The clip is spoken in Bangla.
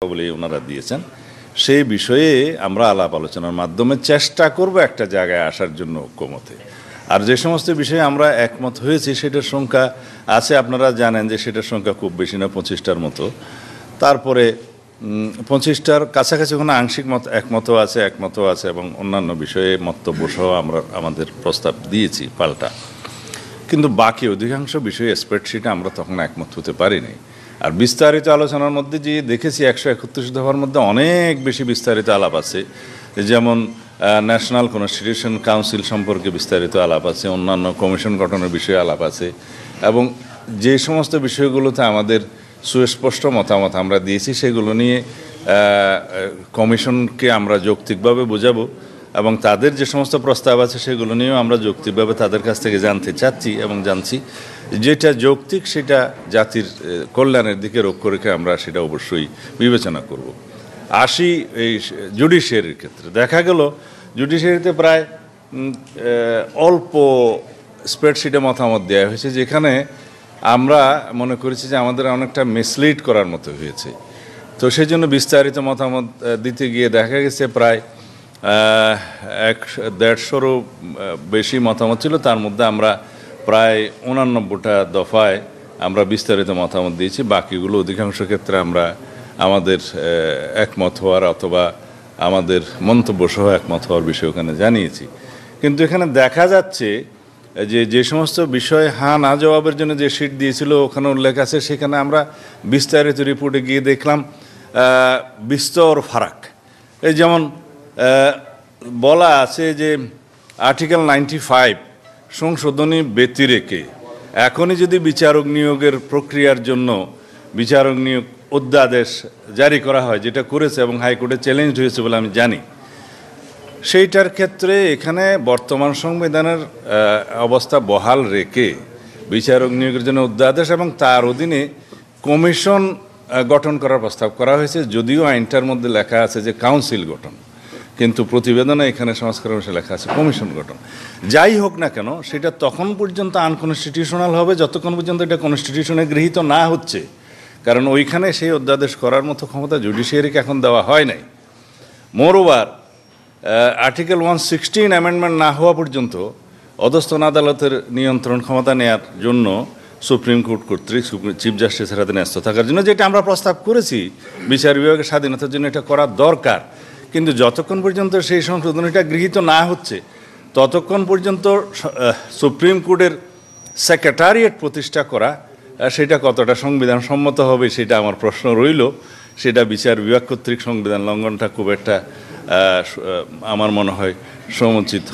বলে ওনারা দিয়েছেন, সেই বিষয়ে আমরা আলাপ আলোচনার মাধ্যমে চেষ্টা করব একটা জায়গায় আসার জন্য ঐক্যমতে। আর যে সমস্ত বিষয়ে আমরা একমত হয়েছি সেটার সংখ্যা আছে, আপনারা জানেন যে সেটার সংখ্যা খুব বেশি না, 25টার মতো। তারপরে 25টার কাছাকাছি ওখানে আংশিক একমতও আছে এবং অন্যান্য বিষয়ে মন্তব্য সহ আমরা আমাদের প্রস্তাব দিয়েছি পাল্টা। কিন্তু বাকি অধিকাংশ বিষয়ে স্প্রেডশিটে আমরা তখন একমত হতে পারিনি। আর বিস্তারিত আলোচনার মধ্যে যে দেখেছি 131 দফার মধ্যে অনেক বেশি বিস্তারিত আলাপ আছে, যেমন ন্যাশনাল কনস্টিটিউশন কাউন্সিল সম্পর্কে বিস্তারিত আলাপ আছে, অন্যান্য কমিশন গঠনের বিষয়ে আলাপ আছে, এবং যে সমস্ত বিষয়গুলোতে আমাদের সুস্পষ্ট মতামত আমরা দিয়েছি সেগুলো নিয়ে কমিশনকে আমরা যৌক্তিকভাবে বোঝাবো এবং তাদের যে সমস্ত প্রস্তাব আছে সেগুলো নিয়েও আমরা যৌক্তিকভাবে তাদের কাছ থেকে জানতে চাচ্ছি এবং জানছি। যেটা যৌক্তিক সেটা জাতির কল্যাণের দিকে লক্ষ্য রেখে আমরা সেটা অবশ্যই বিবেচনা করব। আসি এই জুডিশিয়ারির ক্ষেত্রে, দেখা গেল জুডিশিয়ারিতে প্রায় অল্প স্প্রেডশিটে মতামত দেওয়া হয়েছে, যেখানে আমরা মনে করেছি যে আমাদের অনেকটা মিসলিড করার মতো হয়েছে। তো সেই জন্য বিস্তারিত মতামত দিতে গিয়ে দেখা গেছে প্রায় 150-150-রও বেশি মতামত ছিল। তার মধ্যে আমরা প্রায় 89টা দফায় আমরা বিস্তারিত মতামত দিয়েছি। বাকিগুলো অধিকাংশ ক্ষেত্রে আমরা আমাদের একমত হওয়ার অথবা আমাদের মন্তব্য সহ একমত হওয়ার বিষয় ওখানে জানিয়েছি। কিন্তু এখানে দেখা যাচ্ছে যে সমস্ত বিষয় হ্যাঁ না জবাবের জন্য যে শিট দিয়েছিল ওখানে উল্লেখ আছে, সেখানে আমরা বিস্তারিত রিপোর্টে গিয়ে দেখলাম বিস্তর ফারাক। এই যেমন বলা আছে যে আর্টিকেল 95 সংশোধনী ব্যতিরেকে এখনই যদি বিচারক নিয়োগের প্রক্রিয়ার জন্য বিচারক নিয়োগ অধ্যাদেশ জারি করা হয়, যেটা করেছে এবং হাইকোর্টে চ্যালেঞ্জ হয়েছে বলে আমি জানি, সেইটার ক্ষেত্রে এখানে বর্তমান সংবিধানের অবস্থা বহাল রেখে বিচারক নিয়োগের জন্য অধ্যাদেশ এবং তার অধীনে কমিশন গঠন করার প্রস্তাব করা হয়েছে। যদিও আইনটার মধ্যে লেখা আছে যে কাউন্সিল গঠন, কিন্তু প্রতিবেদনে এখানে সংস্কার অনুসারে লেখা আছে কমিশন গঠন। যাই হোক না কেন, সেটা তখন পর্যন্ত আনকনস্টিটিউশনাল হবে যতক্ষণ পর্যন্ত এটা কনস্টিটিউশনে গৃহীত না হচ্ছে, কারণ ওইখানে সেই অধ্যাদেশ করার মতো ক্ষমতা জুডিশিয়ারিকে এখন দেওয়া হয় নাই। মোরওভার আর্টিকেল 116 অ্যামেন্ডমেন্ট না হওয়া পর্যন্ত অধস্তন আদালতের নিয়ন্ত্রণ ক্ষমতা নেওয়ার জন্য সুপ্রিম কোর্ট কর্তৃক চিফ জাস্টিসের হাতে ন্যস্ত থাকার জন্য, যেটা আমরা প্রস্তাব করেছি বিচার বিভাগের স্বাধীনতার জন্য এটা করা দরকার। কিন্তু যতক্ষণ পর্যন্ত সেই সংশোধনীটা গৃহীত না হচ্ছে ততক্ষণ পর্যন্ত সুপ্রিম কোর্টের সেক্রেটারিয়েট প্রতিষ্ঠা করা সেটা কতটা সংবিধান সম্মত হবে সেটা আমার প্রশ্ন রইল। সেটা বিচার বিভাগ কর্তৃক সংবিধান লঙ্ঘনটা খুব একটা আমার মনে হয় সমুচিত